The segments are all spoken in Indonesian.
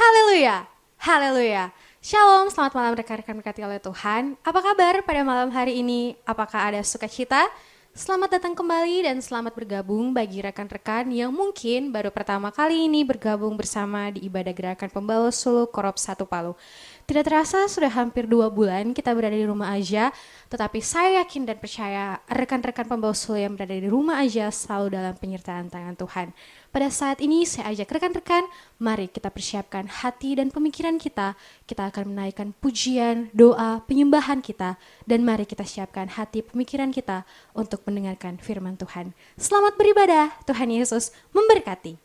Haleluya, haleluya. Shalom, selamat malam rekan-rekan berkati oleh Tuhan. Apa kabar pada malam hari ini? Apakah ada sukacita? Selamat datang kembali dan selamat bergabung bagi rekan-rekan yang mungkin baru pertama kali ini bergabung bersama di ibadah gerakan Pembawa Sulu Korop 1 Palu. Tidak terasa sudah hampir 2 bulan kita berada di rumah aja, tetapi saya yakin dan percaya rekan-rekan Pembawa Sulu yang berada di rumah aja selalu dalam penyertaan tangan Tuhan. Pada saat ini saya ajak rekan-rekan, mari kita persiapkan hati dan pemikiran kita. Kita akan menaikkan pujian, doa, penyembahan kita, dan mari kita siapkan hati pemikiran kita untuk mendengarkan firman Tuhan. Selamat beribadah, Tuhan Yesus memberkati.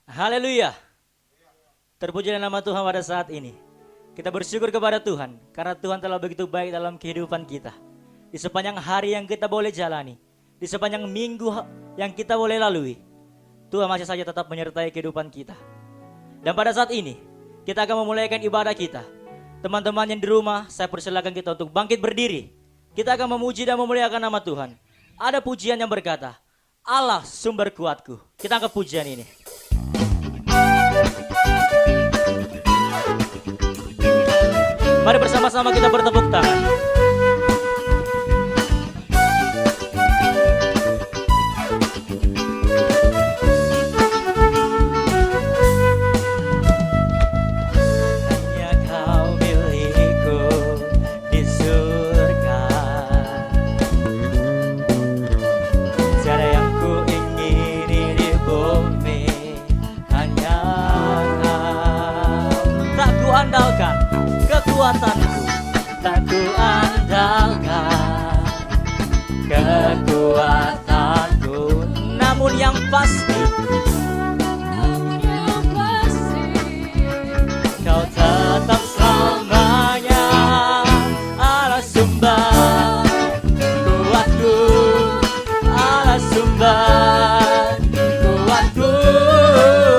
Haleluya. Terpujilah nama Tuhan pada saat ini. Kita bersyukur kepada Tuhan karena Tuhan telah begitu baik dalam kehidupan kita. Di sepanjang hari yang kita boleh jalani, di sepanjang minggu yang kita boleh lalui, Tuhan masih saja tetap menyertai kehidupan kita. Dan pada saat ini, kita akan memulaikan ibadah kita. Teman-teman yang di rumah, saya persilakan kita untuk bangkit berdiri. Kita akan memuji dan memuliakan nama Tuhan. Ada pujian yang berkata, Allah sumber kuatku. Kita angkat pujian ini. Mari bersama-sama kita bertepuk tangan. Hanya kau milikku di surga. Tiada yang ku ingini di bumi. Hanya kau. Tak ku andalkan kekuatanku, tak ku andalkan kekuatanku, namun yang pasti kau tetap selamanya Allah sumber kuatku, Allah sumber kuatku,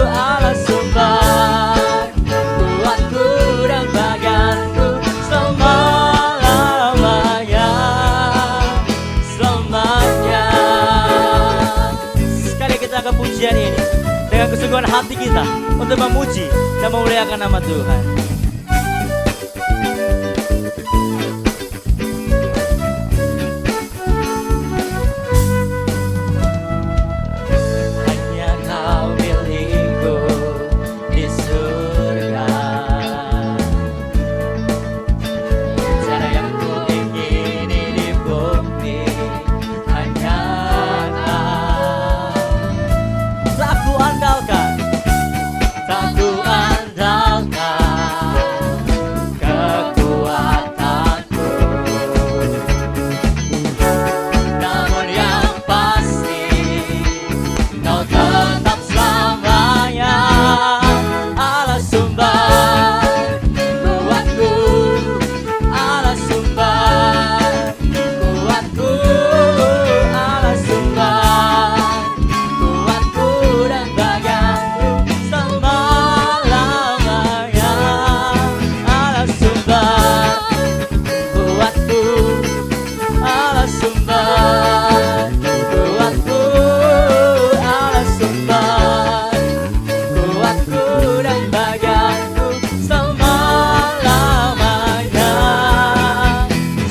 Allah sumber kuatku dan bagianku selama-lamanya, selamanya. Sekali kita akan pujian ini dengan kesungguhan hati kita untuk memuji dan memuliakan nama Tuhan. Hanya kau milikku di surga. Tiada yang ku ingini di bumi. Hanya kau. Tak ku andalkan, tak ku andalkan kekuatanku, namun yang pasti kau tetap selamanya Allah sumber kuatku, Allah sumber kuatku, Allah sumber kuatku dan bagianku selama-lamanya. Allah sumber kuatku, Allah sumber kuatku, Allah sumber kuatku dan bagianku selama-lamanya,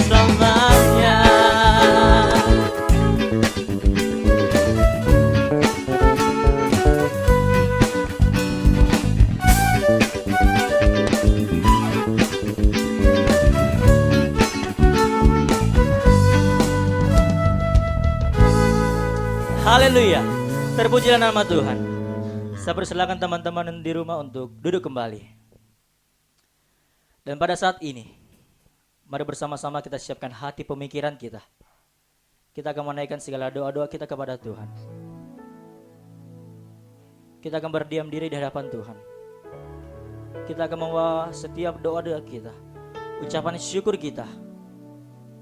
selamanya. Haleluya. Terpujilah nama Tuhan. Saya persilakan teman-teman yang di rumah untuk duduk kembali. Dan pada saat ini, mari bersama-sama kita siapkan hati pemikiran kita. Kita akan menaikkan segala doa-doa kita kepada Tuhan. Kita akan berdiam diri di hadapan Tuhan. Kita akan membawa setiap doa-doa kita, ucapan syukur kita,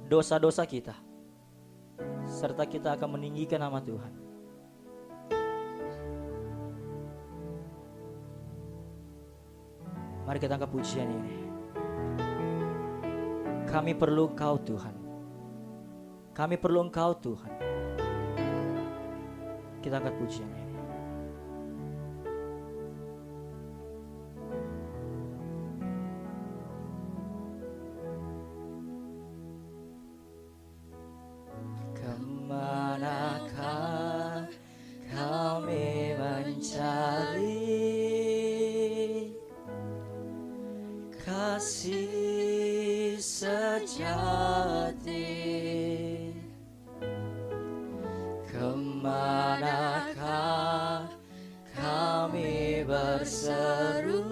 dosa-dosa kita, serta kita akan meninggikan nama Tuhan. Mari kita angkat pujian ini. Kami perlu Engkau Tuhan. Kami perlu Engkau Tuhan. Kita angkat pujian ini. kasih sejati. Kemanakah kami berseru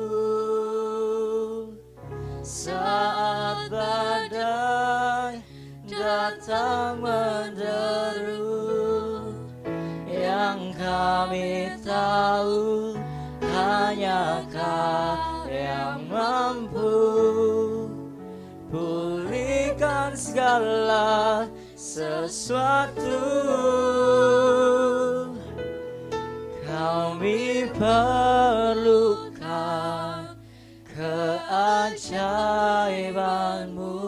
saat badai datang menderu? Yang kami tahu hanya Kau yang mampu pulihkan segala sesuatu. Kami perlukan keajaiban-Mu.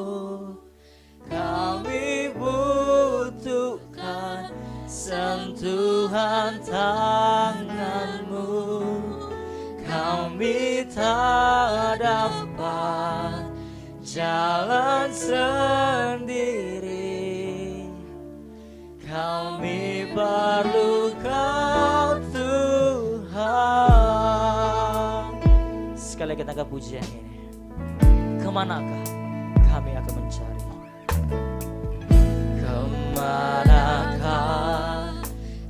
Kami butuhkan sentuhan tangan-Mu. Kami tak dapat jalan sendiri. Kami perlu Kau Tuhan. Sekali kita angkat pujian ini. Kemanakah kami akan mencari? Kemanakah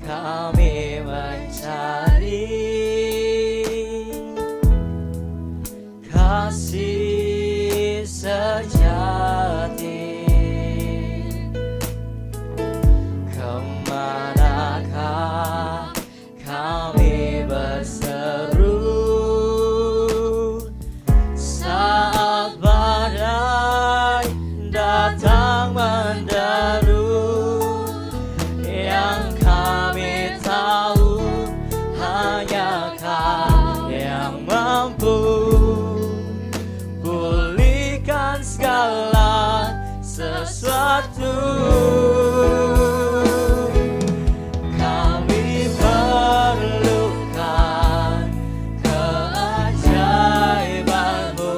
kami mencari kasih sejati? Kemanakah kami berseru saat badai datang menderu? Yang kami tahu hanya Kau yang mampu pulihkan segala sesuatu. Kami perlukan keajaiban-Mu.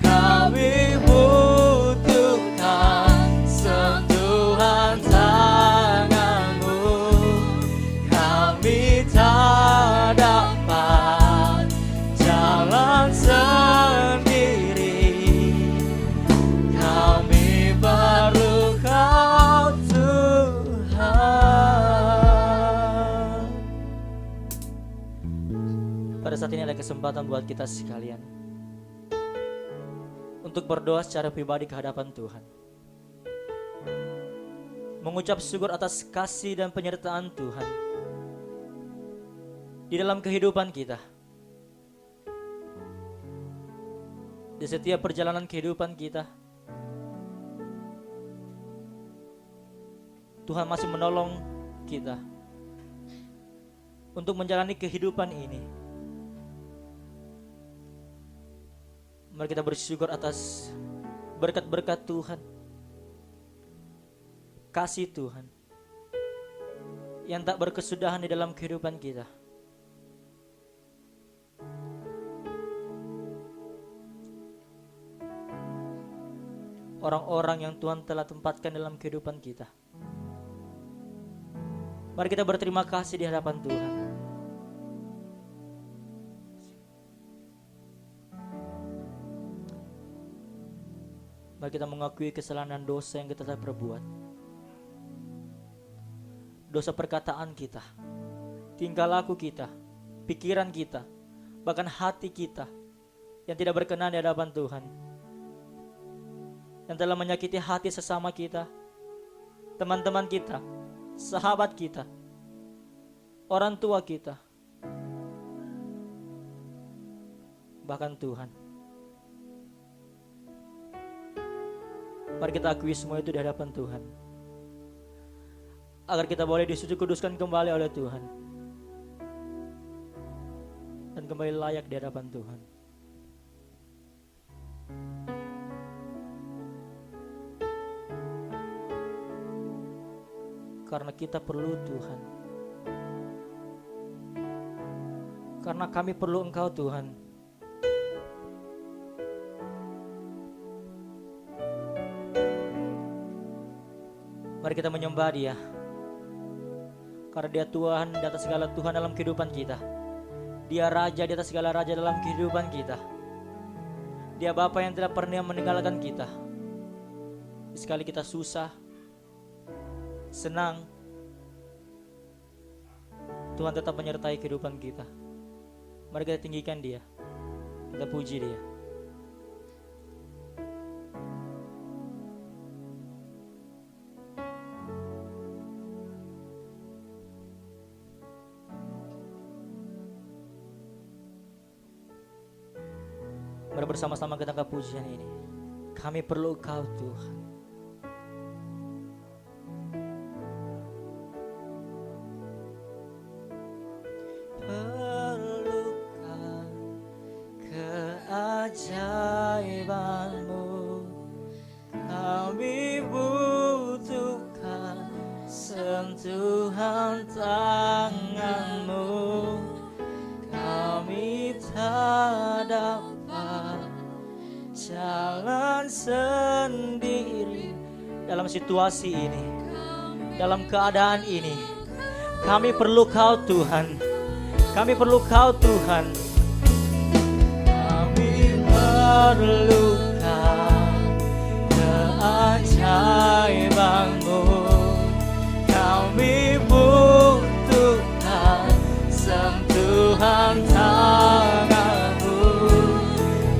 Kami butuhkan sentuhan tangan-Mu. Kami tak dapat jalan sendiri. Kami perlu Kau Tuhan. Pada saat ini ada kesempatan buat kita sekalian untuk berdoa secara pribadi ke hadapan Tuhan, mengucap syukur atas kasih dan penyertaan Tuhan di dalam kehidupan kita. Di setiap perjalanan kehidupan kita, Tuhan masih menolong kita untuk menjalani kehidupan ini. Mari kita bersyukur atas berkat-berkat Tuhan, kasih Tuhan yang tak berkesudahan di dalam kehidupan kita. Orang-orang yang Tuhan telah tempatkan dalam kehidupan kita. Mari kita berterima kasih di hadapan Tuhan. Mari kita mengakui kesalahan dan dosa yang kita telah perbuat. Dosa perkataan kita, tingkah laku kita, pikiran kita, bahkan hati kita yang tidak berkenan di hadapan Tuhan, yang telah menyakiti hati sesama kita, teman-teman kita, sahabat kita, orang tua kita, bahkan Tuhan. Mari kita akui semua itu di hadapan Tuhan, agar kita boleh disuci kuduskan kembali oleh Tuhan dan kembali layak di hadapan Tuhan. Karena kita perlu Tuhan, karena kami perlu Engkau Tuhan. Mari kita menyembah Dia, karena Dia Tuhan di atas segala Tuhan dalam kehidupan kita. Dia raja di atas segala raja dalam kehidupan kita. Dia Bapa yang tidak pernah meninggalkan kita. Sekali kita susah, senang, Tuhan tetap menyertai kehidupan kita. Mari kita tinggikan Dia, kita puji Dia. Mari bersama-sama kita angkat pujian ini. Kami perlu Kau Tuhan. Perlukan keajaiban-Mu. Kami butuhkan sentuhan tangan-Mu. Kami tak dapat jalan sendiri dalam situasi ini, dalam keadaan ini. Kami perlu Kau Tuhan. Kami perlu Kau Tuhan. Kami perlukan keajaiban-Mu. Kami butuhkan sentuhan tangan-Mu.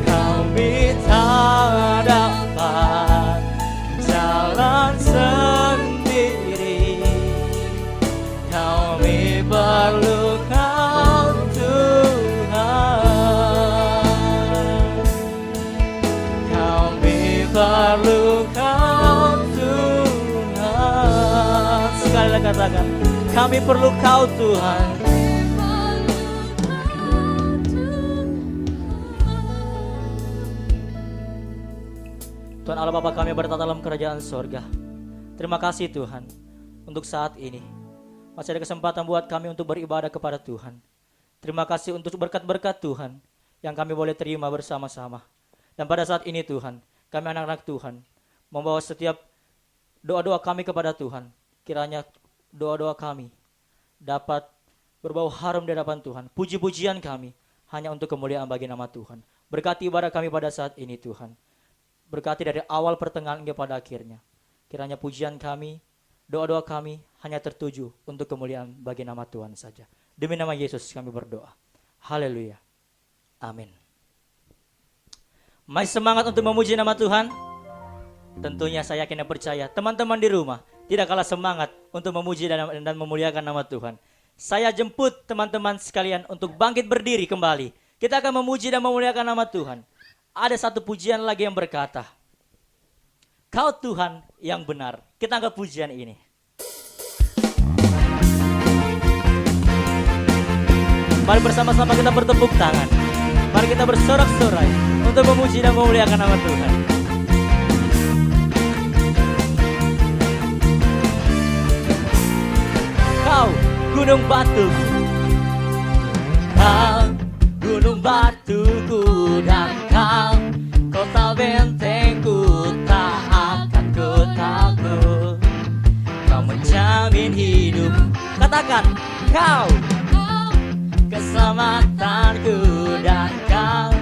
Kami tak dapat jalan sendiri. Kami perlu Kau Tuhan. Kami perlu Kau Tuhan. Sekali lagi katakan, kami perlu Kau Tuhan. Tuhan Allah Bapa kami bertata dalam kerajaan sorga. Terima kasih Tuhan untuk saat ini. Masih ada kesempatan buat kami untuk beribadah kepada Tuhan. Terima kasih untuk berkat-berkat Tuhan yang kami boleh terima bersama-sama. Dan pada saat ini Tuhan, kami anak-anak Tuhan membawa setiap doa-doa kami kepada Tuhan. Kiranya doa-doa kami dapat berbau harum di hadapan Tuhan. Puji-pujian kami hanya untuk kemuliaan bagi nama Tuhan. Berkati ibadah kami pada saat ini Tuhan. Berkati dari awal pertengahan hingga pada akhirnya. Kiranya pujian kami, doa-doa kami hanya tertuju untuk kemuliaan bagi nama Tuhan saja. Demi nama Yesus kami berdoa. Haleluya. Amin. Masih semangat untuk memuji nama Tuhan? Tentunya saya yakin dan percaya teman-teman di rumah tidak kalah semangat untuk memuji dan memuliakan nama Tuhan. Saya jemput teman-teman sekalian untuk bangkit berdiri kembali. Kita akan memuji dan memuliakan nama Tuhan. Ada satu pujian lagi yang berkata, Kau Tuhan yang benar. Kita angkat pujian ini. Mari bersama-sama kita bertepuk tangan. Mari kita bersorak-sorai untuk memuji dan memuliakan nama Tuhan. Kau gunung batuku, Kau gunung batuku, dan Kau kota bentengku, tak akan ku takut. Kau menjamin hidup. Katakan, Kau keselamatanku, dan Kau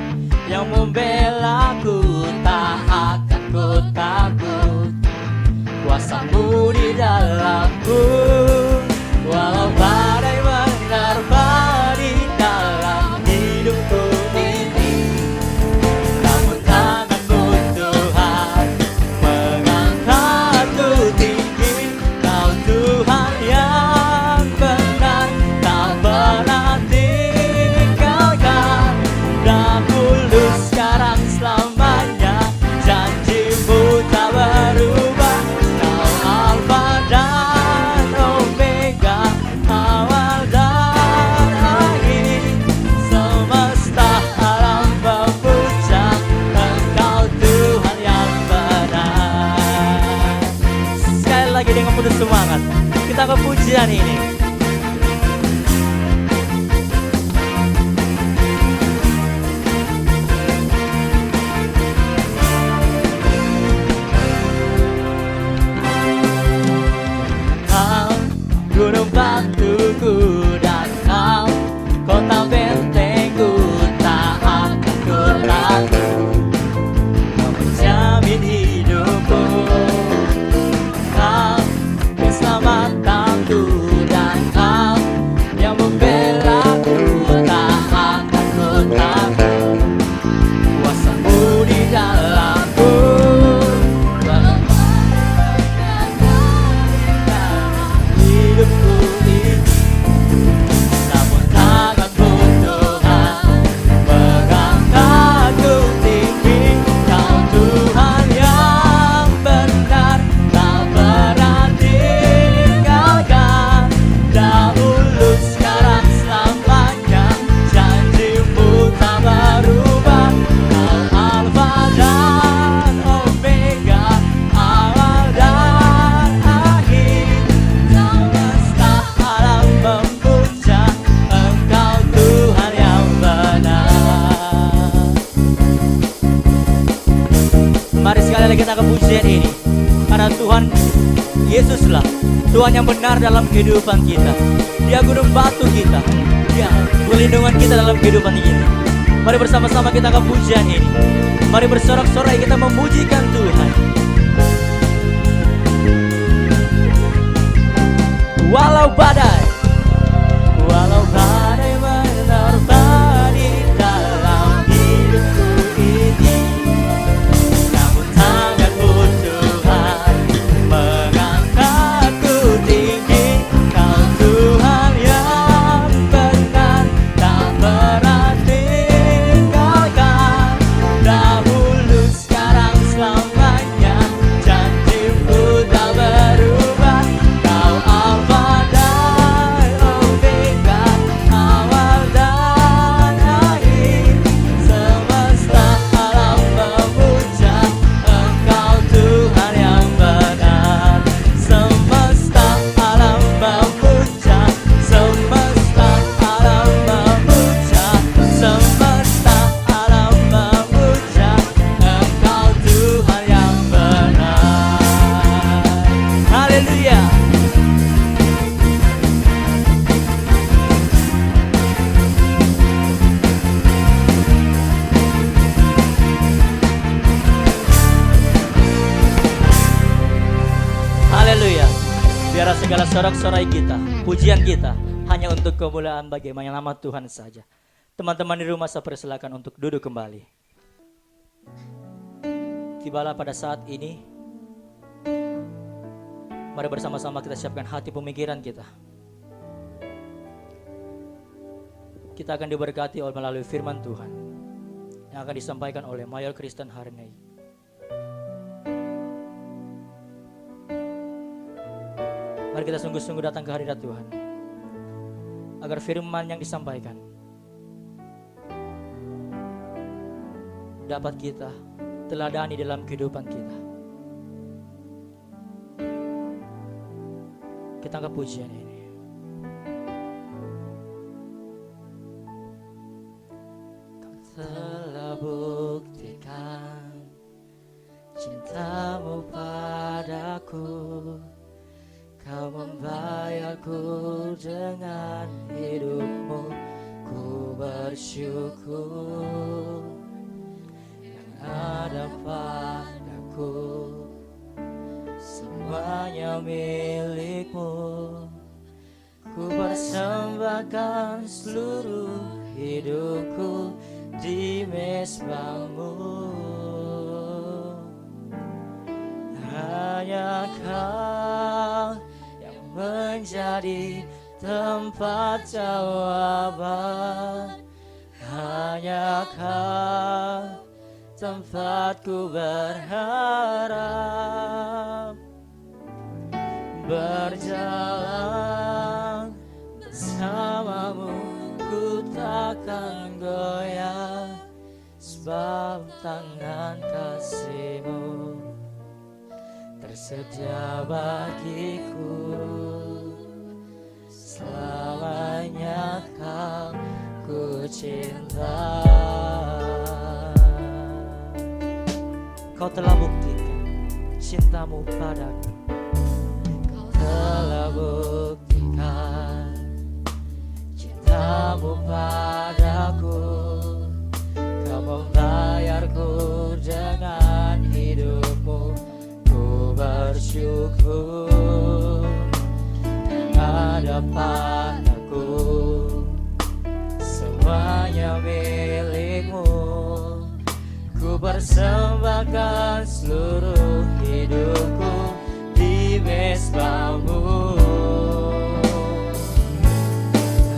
yang membelaku, tak akan ku takut. Kuasa-Mu di dalamku, walau badai menerpa di dalam hidupku ini. Namun tangan-Mu Tuhan mengangkatku tinggi. Kau Tuhan yang benar, tak pernah tinggalkan. Dahulu, sekarang, selamanya, janji-Mu tak berubah. Kau Alfa dan Omega, awal dan akhir. Semesta alam memuja Engkau Tuhan yang benar. Sekali lagi dengan penuh semangat kita ke pujian ini. Kau gunung batuku, dan Kau kota benteng. kita ke pujian ini. Karena Tuhan Yesuslah Tuhan yang benar dalam kehidupan kita. Dia gunung batu kita, Dia perlindungan kita dalam kehidupan ini. Mari bersama-sama kita ke pujian ini. Mari bersorak-sorai kita memujikan Tuhan. Walau badai menerpa di dalam hidupku ini, namun tanganmu Tuhan mengangkatku tinggi. Kau Tuhan yang benar, tak pernah tinggalkan. Dahulu, sekarang, selamanya, janjimu tak berubah. Kau Alfa dan Omega, awal dan akhir. Semesta alam memuja Engkau Tuhan yang benar. Semesta alam memuja, semesta alam memuja, semesta alam memuja Engkau Tuhan yang benar. Haleluya. Haleluya. Biarlah segala sorak-sorai kita, pujian kita hanya untuk kemuliaan bagi nama Tuhan saja. Teman-teman di rumah saya persilakan untuk duduk kembali. Tibalah pada saat ini, mari bersama-sama kita siapkan hati pemikiran kita. Kita akan diberkati melalui firman Tuhan yang akan disampaikan oleh Mayor Kristen Harney. Mari kita sungguh-sungguh datang ke hadirat Tuhan, agar firman yang disampaikan dapat kita teladani dalam kehidupan kita. Kita angkat pujian ini. Kau telah buktikan cintamu padaku. Kau membayarku dengan hidupmu. Ku bersyukur yang ada padaku, semuanya milikmu. Ku persembahkan seluruh hidupku di mezbamu. Hanya Kau yang menjadi tempat jawaban. Hanya Kau tempatku berharap. Berjalan bersamamu ku takkan goyah, sebab tangan kasih-Mu tersedia bagiku. Selamanya Kau ku cinta. Kau telah buktikan cintamu padaku. Kau telah buktikan cintamu padaku. Kau membayarku dengan hidupmu. Ku bersyukur yang ada padaku, semuanya milikmu. Ku persembahkan seluruh hidupku di mezbamu.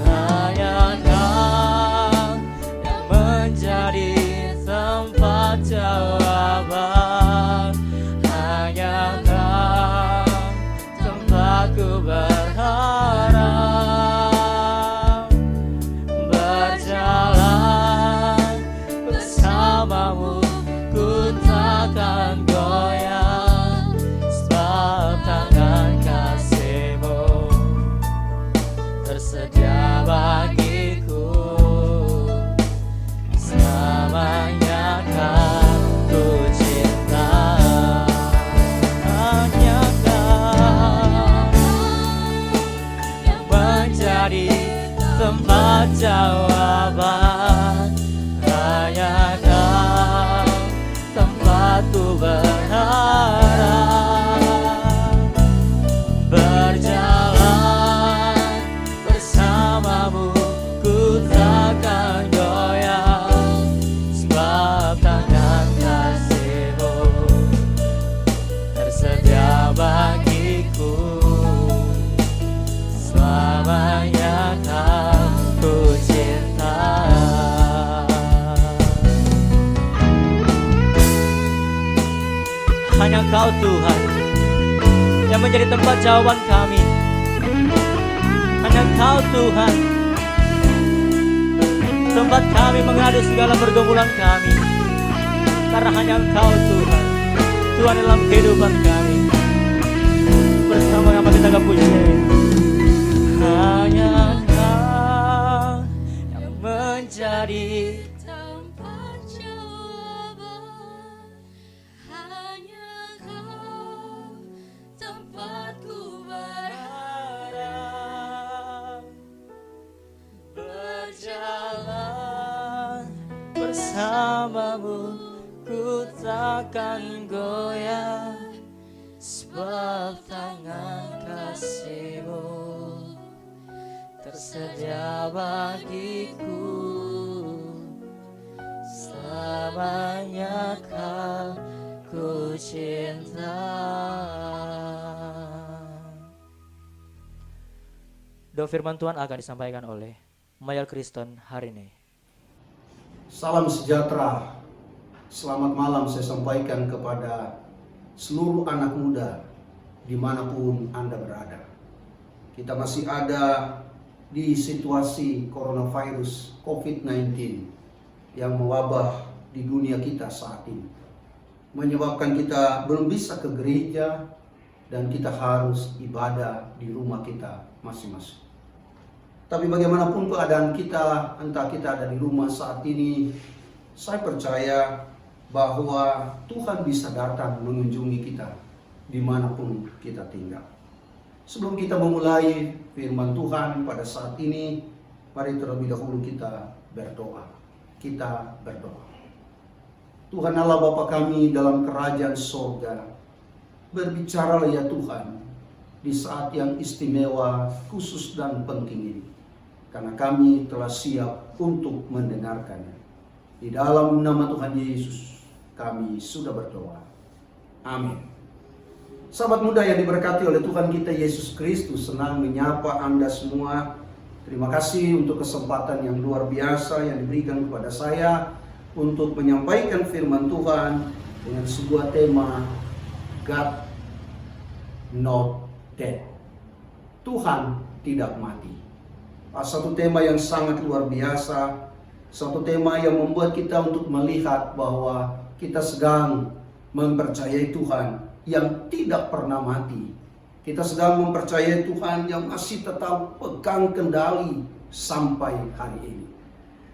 Hanya Kau yang menjadi tempat jawaban. Hanya Kau tempatku berharap. Berjalan bersamamu ku takkan goyah, sebab tangan kasih hanya Engkau Tuhan yang menjadi tempat jawaban kami. Hanya Engkau Tuhan, tempat kami mengadu segala pergumulan kami. Karena hanya Engkau Tuhan, Tuhan dalam kehidupan kami. Bersama-sama kita akan puji. Hanya Engkau yang menjadi tempat jawaban, hanya Kau tempatku berharap, berjalan bersamamu, ku takkan goyah, sebab tangan kasih-Mu tersedia bagiku. Selamanya Kau ku cinta. Doa firman Tuhan akan disampaikan oleh Mayor Kristen hari ini. Salam sejahtera, selamat malam saya sampaikan kepada seluruh anak muda dimanapun Anda berada. Kita masih ada di situasi coronavirus COVID-19 yang mewabah di dunia kita saat ini, menyebabkan kita belum bisa ke gereja dan kita harus ibadah di rumah kita masing-masing. Tapi bagaimanapun keadaan kita, entah kita ada di rumah saat ini, saya percaya bahwa Tuhan bisa datang mengunjungi kita dimanapun kita tinggal. Sebelum kita memulai firman Tuhan pada saat ini, mari terlebih dahulu kita berdoa. Kita berdoa. Tuhan Allah Bapa kami dalam kerajaan sorga, berbicaralah ya Tuhan di saat yang istimewa, khusus dan penting ini. Karena kami telah siap untuk mendengarkannya. Di dalam nama Tuhan Yesus kami sudah berdoa. Amin. Sahabat muda yang diberkati oleh Tuhan kita Yesus Kristus, senang menyapa Anda semua. Terima kasih untuk kesempatan yang luar biasa yang diberikan kepada saya untuk menyampaikan firman Tuhan dengan sebuah tema God Not Dead. Tuhan tidak mati. Satu tema yang sangat luar biasa, satu tema yang membuat kita untuk melihat bahwa kita sedang mempercayai Tuhan yang tidak pernah mati. Kita sedang mempercayai Tuhan yang masih tetap pegang kendali sampai hari ini.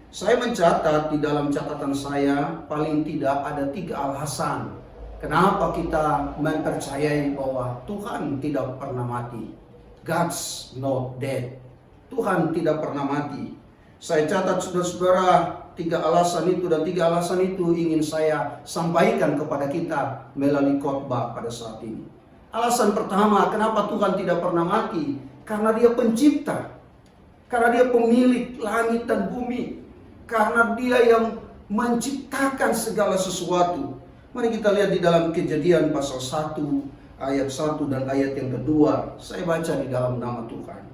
Saya mencatat di dalam catatan saya paling tidak ada 3 alasan kenapa kita mempercayai bahwa Tuhan tidak pernah mati. God's not dead. Tuhan tidak pernah mati. Saya catat saudara-saudara 3 alasan itu, dan 3 alasan itu ingin saya sampaikan kepada kita melalui khotbah pada saat ini. Alasan pertama, kenapa Tuhan tidak pernah mati? Karena Dia pencipta. Karena Dia pemilik langit dan bumi. Karena Dia yang menciptakan segala sesuatu. Mari kita lihat di dalam Kejadian pasal 1 ayat 1 dan ayat yang kedua. Saya baca di dalam nama Tuhan.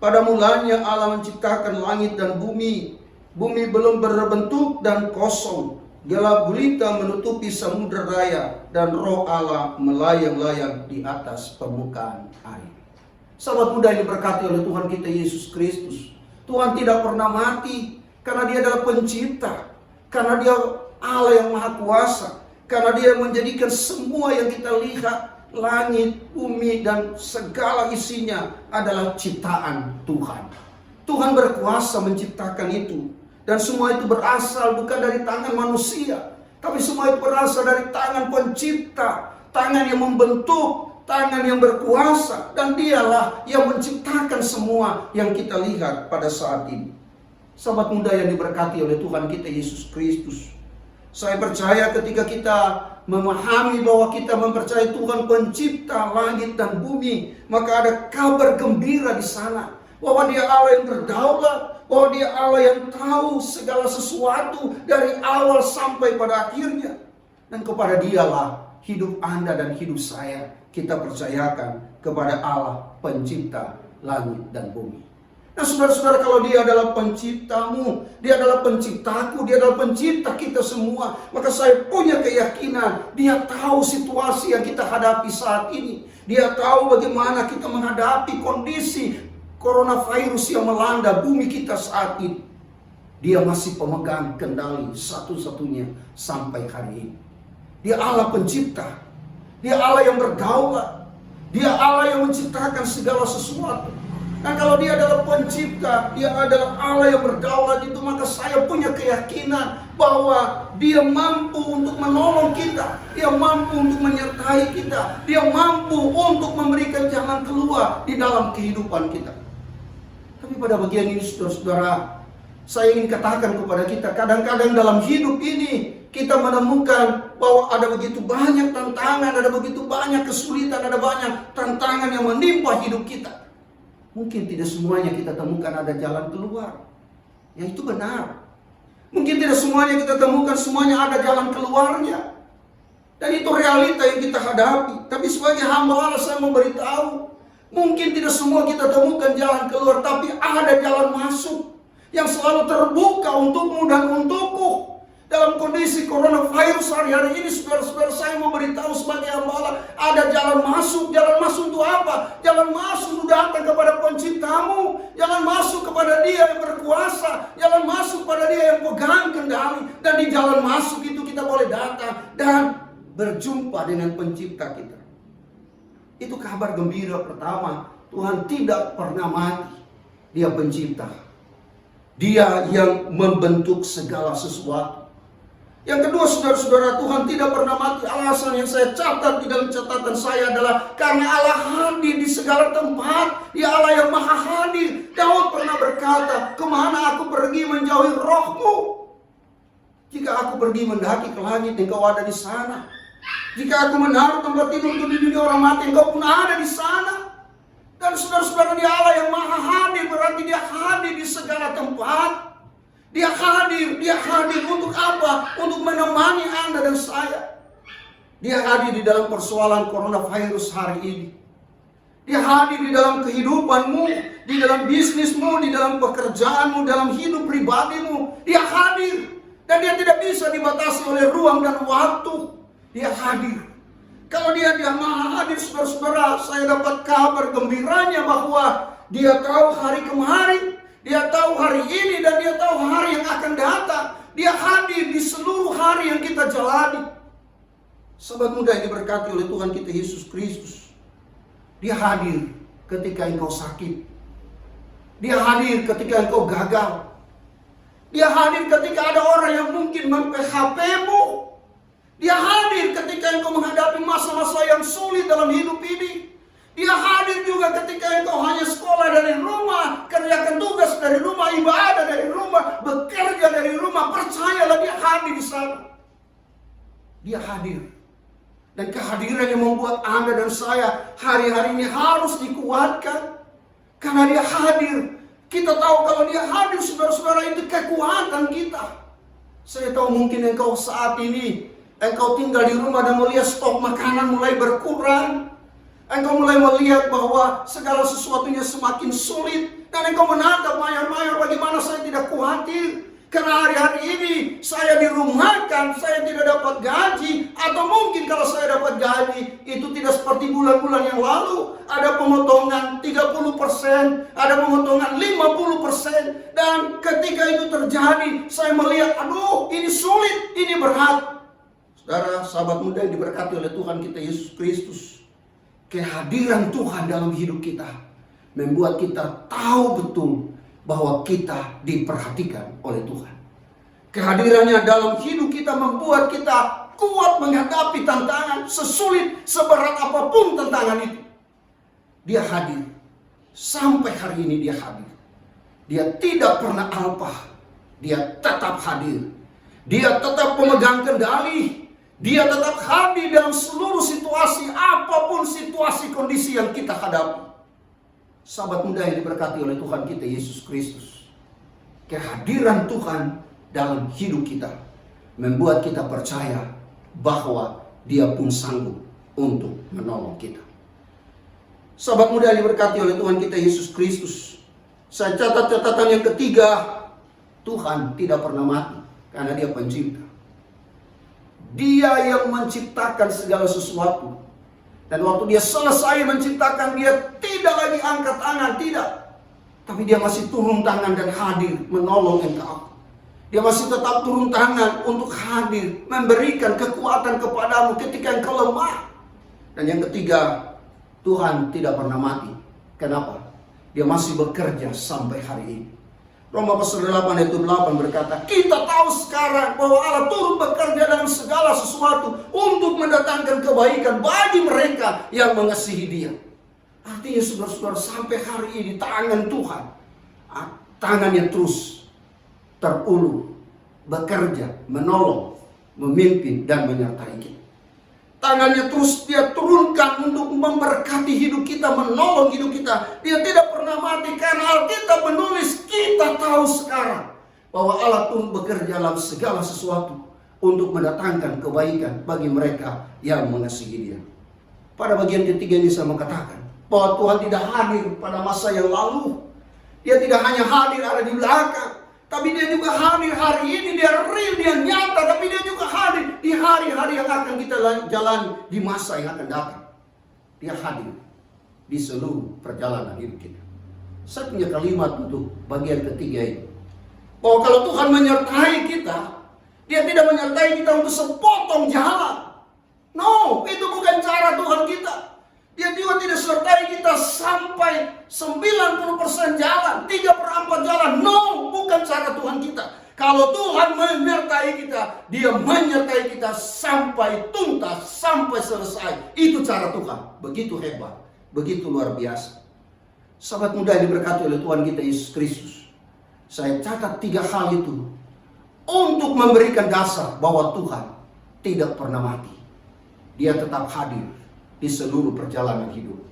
Pada mulanya Allah menciptakan langit dan bumi. Bumi belum berbentuk dan kosong. Gelap gulita menutupi samudera raya, dan roh Allah melayang-layang di atas permukaan air. Sahabat muda yang diberkati oleh Tuhan kita Yesus Kristus, Tuhan tidak pernah mati karena Dia adalah pencipta, karena Dia Allah yang maha kuasa, karena Dia menjadikan semua yang kita lihat, langit, bumi, dan segala isinya adalah ciptaan Tuhan. Tuhan berkuasa menciptakan itu. Dan semua itu berasal bukan dari tangan manusia, tapi semua itu berasal dari tangan pencipta, tangan yang membentuk, tangan yang berkuasa. Dan Dialah yang menciptakan semua yang kita lihat pada saat ini. Sahabat muda yang diberkati oleh Tuhan kita Yesus Kristus, saya percaya ketika kita memahami bahwa kita mempercayai Tuhan pencipta langit dan bumi, maka ada kabar gembira di sana, bahwa Dia Allah yang berdaulat, bahwa Dia Allah yang tahu segala sesuatu dari awal sampai pada akhirnya. Dan kepada Dialah hidup Anda dan hidup saya kita percayakan, kepada Allah pencipta langit dan bumi. Nah saudara-saudara, kalau dia adalah penciptamu, dia adalah penciptaku, dia adalah pencipta kita semua, maka saya punya keyakinan dia tahu situasi yang kita hadapi saat ini. Dia tahu bagaimana kita menghadapi kondisi coronavirus yang melanda bumi kita saat ini. Dia masih pemegang kendali satu-satunya sampai hari ini. Dia Allah pencipta, dia Allah yang berdaulat, dia Allah yang menciptakan segala sesuatu. Nah kalau dia adalah pencipta, dia adalah Allah yang berdaulat itu, maka saya punya keyakinan bahwa dia mampu untuk menolong kita, dia mampu untuk menyertai kita, dia mampu untuk memberikan jalan keluar di dalam kehidupan kita. Tapi pada bagian ini saudara-saudara, saya ingin katakan kepada kita, kadang-kadang dalam hidup ini kita menemukan bahwa ada begitu banyak tantangan, ada begitu banyak kesulitan, ada banyak tantangan yang menimpa hidup kita. Mungkin tidak semuanya kita temukan ada jalan keluar. Ya itu benar. Mungkin tidak semuanya kita temukan semuanya ada jalan keluarnya. Dan itu realita yang kita hadapi. Tapi sebagai hamba Allah saya memberitahu, mungkin tidak semua kita temukan jalan keluar, tapi ada jalan masuk yang selalu terbuka untukmu dan untukku. Dalam kondisi coronavirus hari-hari ini, saudara-saudara, saya memberitahu sebagai hamba Allah, ada jalan masuk. Jalan masuk itu apa? Jalan masuk itu datang kepada penciptamu. Jalan masuk kepada dia yang berkuasa. Jalan masuk pada dia yang pegang kendali. Dan di jalan masuk itu kita boleh datang dan berjumpa dengan pencipta kita. Itu kabar gembira pertama. Tuhan tidak pernah mati. Dia pencipta. Dia yang membentuk segala sesuatu. Yang kedua saudara-saudara, Tuhan tidak pernah mati. Alasan yang saya catat di dalam catatan saya adalah karena Allah hadir di segala tempat. Dia Allah yang maha hadir. Daud pernah berkata, kemana aku pergi menjauhi rohmu? Jika aku pergi mendaki ke langit, engkau ada di sana. Jika aku menaruh tempat tidur di dunia orang mati, engkau pun ada di sana. Dan saudara-saudara, dia Allah yang maha hadir, berarti dia hadir di segala tempat. Dia hadir untuk apa? Untuk menemani Anda dan saya. Dia hadir di dalam persoalan coronavirus hari ini. Dia hadir di dalam kehidupanmu, di dalam bisnismu, di dalam pekerjaanmu, dalam hidup pribadimu. Dia hadir. Dan dia tidak bisa dibatasi oleh ruang dan waktu. Dia hadir. Kalau dia maha hadir, saudara-saudara, saya dapat kabar gembiranya bahwa dia tahu hari kemarin, dia tahu hari ini, dan dia tahu hari yang akan datang. Dia hadir di seluruh hari yang kita jalani. Sahabat muda yang diberkati oleh Tuhan kita Yesus Kristus, dia hadir ketika engkau sakit. Dia hadir ketika engkau gagal. Dia hadir ketika ada orang yang mungkin mem-PHP-mu. Dia hadir ketika engkau menghadapi masa-masa yang sulit dalam hidup ini. Dia hadir juga ketika engkau hanya sekolah dari rumah, kerjakan tugas dari rumah, ibadah dari rumah, bekerja dari rumah. Percayalah, dia hadir di sana. Dia hadir. Dan kehadiran yang membuat Anda dan saya hari-hari ini harus dikuatkan. Karena dia hadir. Kita tahu kalau dia hadir, saudara-saudara, itu kekuatan kita. Saya tahu mungkin engkau saat ini, engkau tinggal di rumah dan melihat stok makanan mulai berkurang. Engkau mulai melihat bahwa segala sesuatunya semakin sulit. Dan engkau menatap mayor-mayor, bagaimana saya tidak khawatir. Karena hari-hari ini saya dirumahkan, saya tidak dapat gaji. Atau mungkin kalau saya dapat gaji, itu tidak seperti bulan-bulan yang lalu. Ada pemotongan 30%, ada pemotongan 50%. Dan ketika itu terjadi, saya melihat, aduh ini sulit, ini berat. Saudara, sahabat muda yang diberkati oleh Tuhan kita Yesus Kristus, kehadiran Tuhan dalam hidup kita membuat kita tahu betul bahwa kita diperhatikan oleh Tuhan. Kehadirannya dalam hidup kita membuat kita kuat menghadapi tantangan, sesulit, seberat apapun tantangan itu. Dia hadir. Sampai hari ini dia hadir. Dia tidak pernah alpa. Dia tetap hadir. Dia tetap pemegang kendali. Dia tetap hadir dalam seluruh situasi, apapun situasi kondisi yang kita hadapi. Sahabat muda yang diberkati oleh Tuhan kita Yesus Kristus, kehadiran Tuhan dalam hidup kita membuat kita percaya bahwa dia pun sanggup untuk menolong kita. Sahabat muda yang diberkati oleh Tuhan kita Yesus Kristus, Saya catat catatan yang ketiga, Tuhan tidak pernah mati karena Dia pencipta. Dia yang menciptakan segala sesuatu. Dan waktu Dia selesai menciptakan, Dia tidak lagi angkat tangan, tidak. Tapi Dia masih turun tangan dan hadir menolong engkau. Dia masih tetap turun tangan untuk hadir, memberikan kekuatan kepadamu ketika engkau lemah. Dan yang ketiga, Tuhan tidak pernah mati. Kenapa? Dia masih bekerja sampai hari ini. Roma pasal 8 ayat 8 berkata, kita tahu sekarang bahwa Allah turut bekerja dalam segala sesuatu untuk mendatangkan kebaikan bagi mereka yang mengasihi Dia. Artinya saudara-saudara, sampai hari ini tangan Tuhan, tangannya terus terulur, bekerja, menolong, memimpin, dan menyertai kita. Tangannya terus Dia turunkan untuk memberkati hidup kita, menolong hidup kita. Dia tidak pernah mati karena Alkitab menulis, kita tahu sekarang bahwa Allah turut bekerja dalam segala sesuatu untuk mendatangkan kebaikan bagi mereka yang mengasihi Dia. Pada bagian ketiga ini saya mengatakan bahwa Tuhan tidak hadir pada masa yang lalu. Dia tidak hanya hadir ada di belakang, tapi Dia juga hadir hari ini. Dia real, Dia nyata, tapi Dia juga hadir di hari-hari yang akan kita jalani, di masa yang akan datang. Dia hadir di seluruh perjalanan hidup kita. Saya punya kalimat untuk bagian ketiga ini, bahwa kalau Tuhan menyertai kita, Dia tidak menyertai kita untuk sepotong jalan. No, itu bukan cara Tuhan kita. Dia juga tidak sertai kita sampai 90% jalan, 3/4 jalan. No, bukan cara Tuhan kita. Kalau Tuhan menyertai kita, Dia menyertai kita sampai tuntas, sampai selesai. Itu cara Tuhan. Begitu hebat, begitu luar biasa. Sahabat muda yang diberkati oleh Tuhan kita Yesus Kristus, saya catat 3 hal itu untuk memberikan dasar bahwa Tuhan tidak pernah mati. Dia tetap hadir di seluruh perjalanan hidup.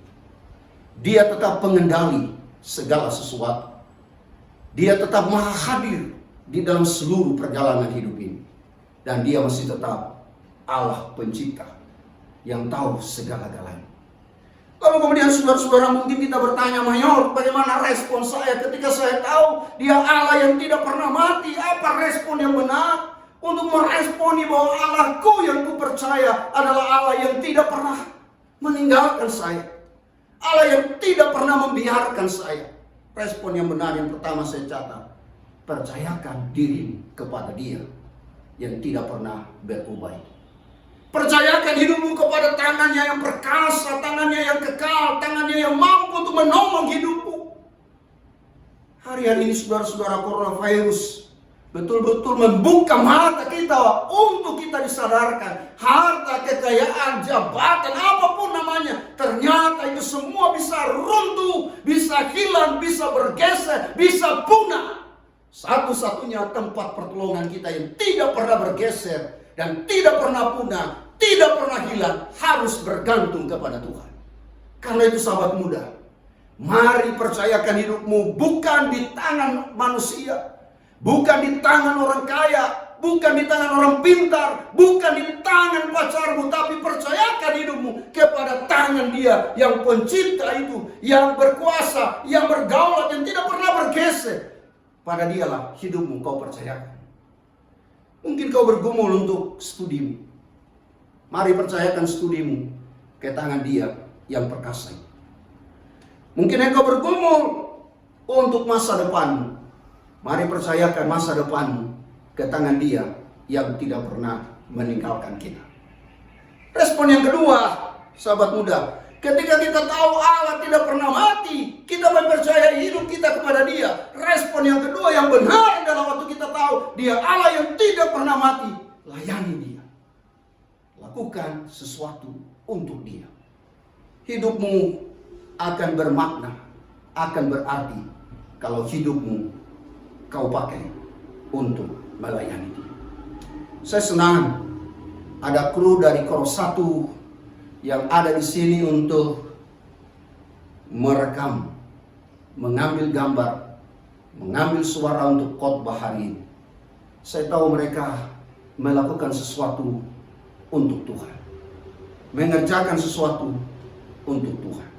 Dia tetap pengendali segala sesuatu. Dia tetap maha hadir di dalam seluruh perjalanan hidup ini. Dan Dia masih tetap Allah pencipta yang tahu segala-galanya. Lalu kemudian saudara-saudara, mungkin kita bertanya, Mayor, bagaimana respon saya ketika saya tahu Dia Allah yang tidak pernah mati? Apa respon yang benar untuk meresponi bahwa Allahku yang kupercaya adalah Allah yang tidak pernah meninggalkan saya, Allah yang tidak pernah membiarkan saya? Respon yang benar yang pertama saya catat, percayakan diri kepada Dia yang tidak pernah berubah. Percayakan hidupmu kepada tangannya yang perkasa, tangannya yang kekal, tangannya yang mampu untuk menolong hidupmu. Hari-hari ini saudara-saudara, coronavirus betul-betul membuka mata kita untuk kita disadarkan. Harta, kekayaan, jabatan, apapun namanya, ternyata itu semua bisa runtuh, bisa hilang, bisa bergeser, bisa punah. Satu-satunya tempat pertolongan kita yang tidak pernah bergeser dan tidak pernah punah, tidak pernah hilang, harus bergantung kepada Tuhan. Karena itu sahabat muda, mari percayakan hidupmu bukan di tangan manusia, bukan di tangan orang kaya, bukan di tangan orang pintar, bukan di tangan pacarmu, tapi percayakan hidupmu kepada tangan Dia yang pencipta itu, yang berkuasa, yang berdaulat, yang tidak pernah bergeser. Pada Dialah hidupmu kau percayakan. Mungkin kau bergumul untuk studimu. Mari percayakan studimu ke tangan Dia yang perkasa. Mungkin engkau bergumul untuk masa depanmu. Mari percayakan masa depanmu ke tangan Dia yang tidak pernah meninggalkan kita. Respon yang kedua, sahabat muda, ketika kita tahu Allah tidak pernah mati, kita mempercayai hidup kita kepada Dia. Respon yang kedua yang benar adalah waktu kita tahu Dia Allah yang tidak pernah mati, layani Dia. Lakukan sesuatu untuk Dia. Hidupmu akan bermakna, akan berarti kalau hidupmu kau pakai untuk melayani Dia. Saya senang ada kru dari Koros 1 yang ada di sini untuk merekam, mengambil gambar, mengambil suara untuk khotbah hari ini. Saya tahu mereka melakukan sesuatu untuk Tuhan, mengerjakan sesuatu untuk Tuhan.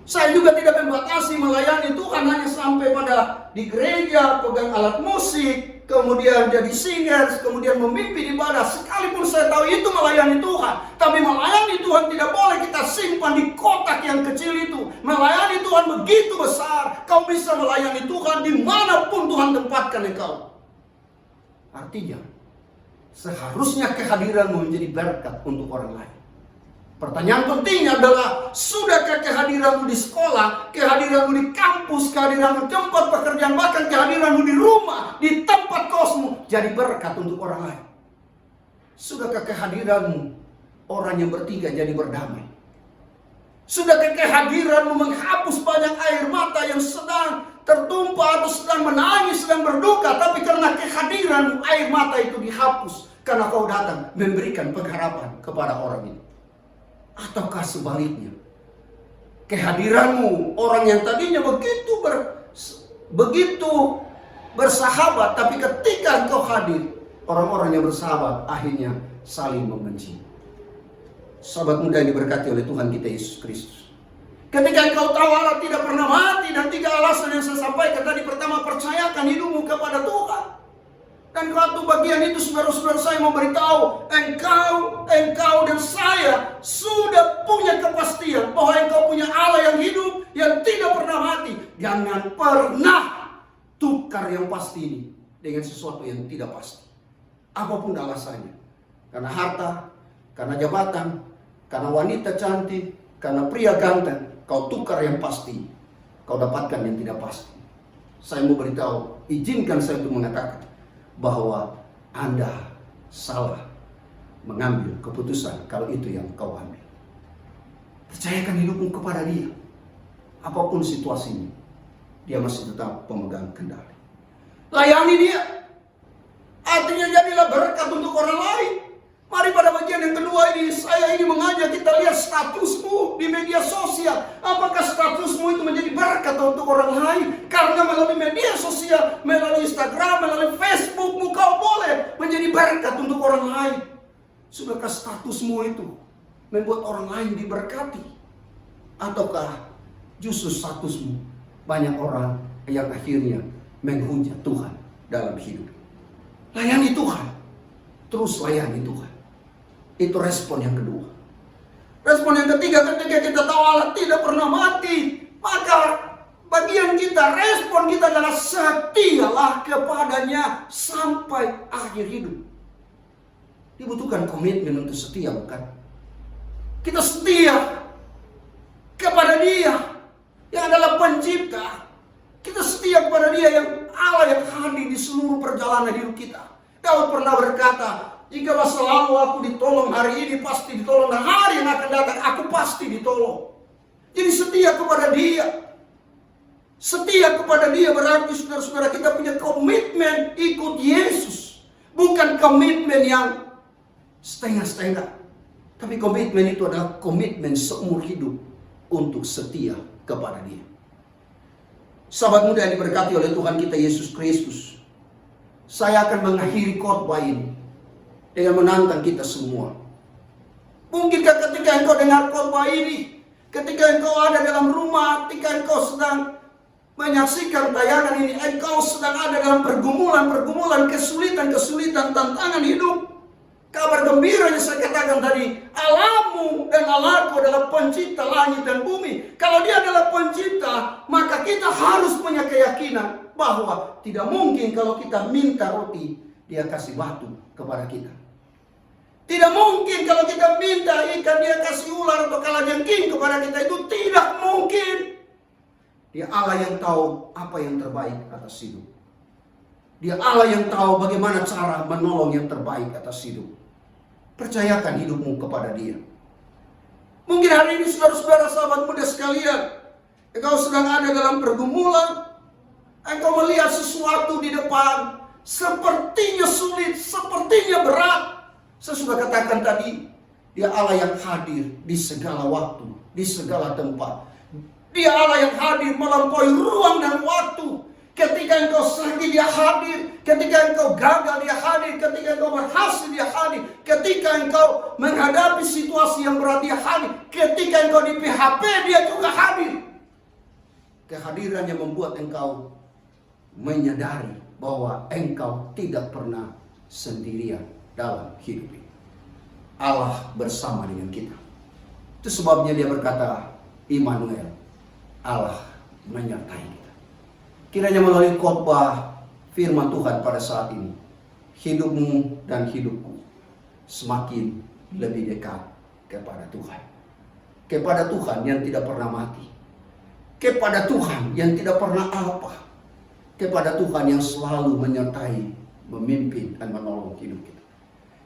Saya juga tidak membatasi melayani Tuhan hanya sampai pada di gereja, pegang alat musik, kemudian jadi singers, kemudian memimpin ibadah. Sekalipun saya tahu itu melayani Tuhan, tapi melayani Tuhan tidak boleh kita simpan di kotak yang kecil itu. Melayani Tuhan begitu besar, kau bisa melayani Tuhan dimanapun Tuhan tempatkan engkau. Artinya, seharusnya kehadiranmu menjadi berkat untuk orang lain. Pertanyaan pentingnya adalah, sudahkah kehadiranmu di sekolah, kehadiranmu di kampus, kehadiranmu di tempat pekerjaan, bahkan kehadiranmu di rumah, di tempat kosmu, jadi berkat untuk orang lain? Sudahkah kehadiranmu orang yang bertiga jadi berdamai? Sudahkah kehadiranmu menghapus banyak air mata yang sedang tertumpah atau sedang menangis, sedang berduka, tapi karena kehadiranmu air mata itu dihapus karena kau datang memberikan pengharapan kepada orang ini? Ataukah sebaliknya, kehadiranmu orang yang tadinya begitu bersahabat, tapi ketika engkau hadir, orang-orang yang bersahabat akhirnya saling membenci? Sahabat muda yang diberkati oleh Tuhan kita Yesus Kristus, ketika engkau tahu Allah tidak pernah mati, dan 3 alasan yang saya sampaikan tadi. Pertama, percayakan hidupmu kepada Tuhan. Dan waktu bagian itu, saudara-saudara, saya mau beritahu, engkau dan saya sudah punya kepastian bahwa engkau punya Allah yang hidup, yang tidak pernah mati. Jangan pernah tukar yang pasti ini dengan sesuatu yang tidak pasti. Apapun alasannya. Karena harta, karena jabatan, karena wanita cantik, karena pria ganteng, kau tukar yang pasti, kau dapatkan yang tidak pasti. Saya mau beritahu, izinkan saya untuk mengatakan bahwa Anda salah mengambil keputusan kalau itu yang kau ambil. Percayakan hidupmu kepada Dia. Apapun situasinya, Dia masih tetap pemegang kendali. Layani Dia. Artinya jadilah berkat untuk orang lain. Mari pada bagian yang kedua ini, saya ingin mengajak kita lihat statusmu di media sosial. Apakah statusmu itu menjadi berkat untuk orang lain? Karena melalui media sosial, melalui Instagram, melalui Facebookmu, kau boleh menjadi berkat untuk orang lain. Sudahkah statusmu itu membuat orang lain diberkati? Ataukah justru statusmu banyak orang yang akhirnya menghujat Tuhan dalam hidup? Layani Tuhan. Terus layani Tuhan. Itu respon yang kedua. Respon yang ketiga, ketika kita tahu Allah tidak pernah mati, maka bagian kita, respon kita adalah setialah kepadanya sampai akhir hidup. Dibutuhkan komitmen untuk setia, bukan? Kita setia kepada Dia yang adalah pencipta. Kita setia kepada Dia yang Allah yang hadir di seluruh perjalanan hidup kita. Daud pernah berkata, jikalau selalu aku ditolong hari ini, pasti ditolong, dan hari yang akan datang aku pasti ditolong. Jadi setia kepada Dia. Setia kepada Dia berarti, saudara-saudara, kita punya komitmen ikut Yesus. Bukan komitmen yang setengah-setengah. Tapi komitmen itu adalah komitmen seumur hidup untuk setia kepada Dia. Sahabat muda yang diberkati oleh Tuhan kita Yesus Kristus, saya akan mengakhiri khotbah ini dengan menantang kita semua. Mungkinkah ketika engkau dengar khotbah ini, ketika engkau ada dalam rumah, ketika engkau sedang menyaksikan tayangan ini, engkau sedang ada dalam pergumulan, kesulitan, tantangan hidup. Kabar gembira yang saya katakan tadi, Allahmu dan Allahku adalah pencipta langit dan bumi. Kalau Dia adalah pencipta, maka kita harus punya keyakinan bahwa tidak mungkin kalau kita minta roti, Dia kasih batu kepada kita. Tidak mungkin kalau kita minta ikan, Dia kasih ular atau kalajengking kepada kita. Itu tidak mungkin. Dia Allah yang tahu apa yang terbaik atas hidup. Dia Allah yang tahu bagaimana cara menolong yang terbaik atas hidup. Percayakan hidupmu kepada Dia. Mungkin hari ini saudara-saudara, sahabat muda sekalian, engkau sedang ada dalam pergumulan. Engkau melihat sesuatu di depan, sepertinya sulit, sepertinya berat. Saya sudah katakan tadi, Dia Allah yang hadir di segala waktu, di segala tempat. Dia Allah yang hadir melampaui ruang dan waktu. Ketika engkau sakit, Dia hadir. Ketika engkau gagal, Dia hadir. Ketika engkau berhasil, Dia hadir. Ketika engkau menghadapi situasi yang berat, Dia hadir. Ketika engkau di PHP, Dia juga hadir. Kehadirannya membuat engkau menyadari bahwa engkau tidak pernah sendirian dalam hidup ini. Allah bersama dengan kita. Itu sebabnya dia berkata, Immanuel, Allah menyertai kita. Kiranya melalui khotbah firman Tuhan pada saat ini, hidupmu dan hidupku semakin lebih dekat kepada Tuhan. Kepada Tuhan yang tidak pernah mati. Kepada Tuhan yang tidak pernah apa. Kepada Tuhan yang selalu menyertai, memimpin, dan menolong hidup kita.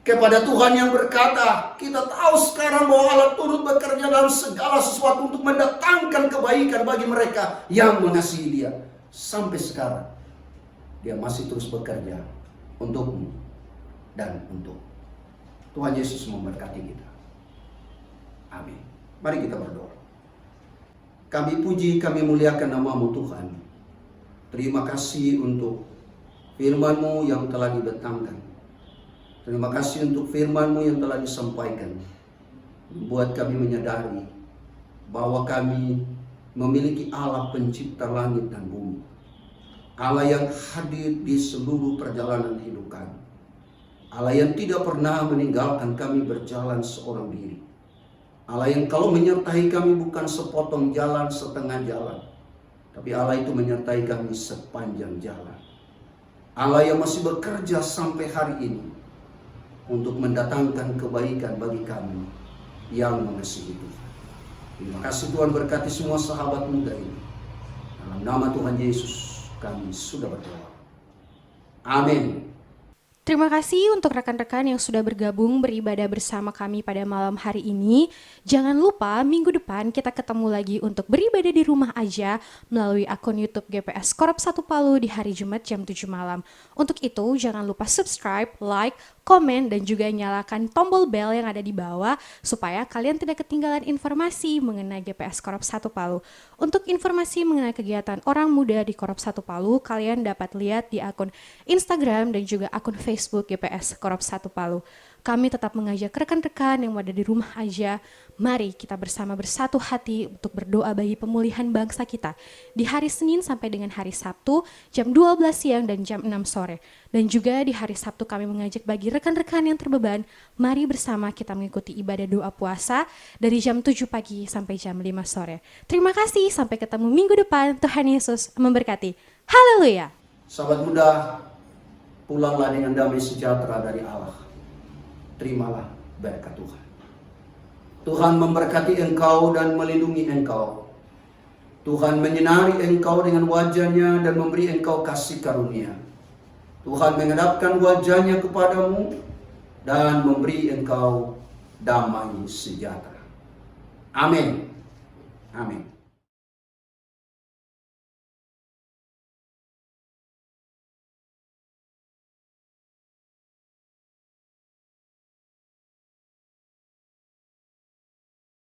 Kepada Tuhan yang berkata, kita tahu sekarang bahwa Allah turut bekerja dalam segala sesuatu untuk mendatangkan kebaikan bagi mereka yang mengasihi Dia. Sampai sekarang, Dia masih terus bekerja untukmu dan untuk Tuhan Yesus memberkati kita. Amin. Mari kita berdoa. Kami puji, kami muliakan nama-Mu Tuhan. Terima kasih untuk firman-Mu yang telah dibentangkan. Terima kasih untuk firman-Mu yang telah disampaikan. Membuat kami menyadari bahwa kami memiliki Allah pencipta langit dan bumi. Allah yang hadir di seluruh perjalanan hidup kami. Allah yang tidak pernah meninggalkan kami berjalan seorang diri. Allah yang kalau menyertai kami bukan sepotong jalan, setengah jalan. Tapi Allah itu menyertai kami sepanjang jalan. Allah yang masih bekerja sampai hari ini untuk mendatangkan kebaikan bagi kami yang mengasihi Tuhan. Terima kasih Tuhan, berkati semua sahabat muda ini. Dalam nama Tuhan Yesus kami sudah berdoa. Amin. Terima kasih untuk rekan-rekan yang sudah bergabung beribadah bersama kami pada malam hari ini. Jangan lupa minggu depan kita ketemu lagi untuk beribadah di rumah aja melalui akun YouTube GPS Korop 1 Palu di hari Jumat jam 7 malam. Untuk itu jangan lupa subscribe, like, komen, dan juga nyalakan tombol bell yang ada di bawah supaya kalian tidak ketinggalan informasi mengenai GPS Korop 1 Palu. Untuk informasi mengenai kegiatan orang muda di Korop 1 Palu, kalian dapat lihat di akun Instagram dan juga akun Facebook GPS Korop 1 Palu. Kami tetap mengajak rekan-rekan yang ada di rumah aja, mari kita bersama bersatu hati untuk berdoa bagi pemulihan bangsa kita di hari Senin sampai dengan hari Sabtu jam 12 siang dan jam 6 sore. Dan juga di hari Sabtu kami mengajak bagi rekan-rekan yang terbeban, mari bersama kita mengikuti ibadah doa puasa dari jam 7 pagi sampai jam 5 sore. Terima kasih, sampai ketemu minggu depan. Tuhan Yesus memberkati. Haleluya. Sahabat muda, pulanglah dengan damai sejahtera dari Allah. Terimalah berkat Tuhan. Tuhan memberkati engkau dan melindungi engkau. Tuhan menyinari engkau dengan wajah-Nya dan memberi engkau kasih karunia. Tuhan menghadapkan wajah-Nya kepadamu dan memberi engkau damai sejahtera. Amin. Amin.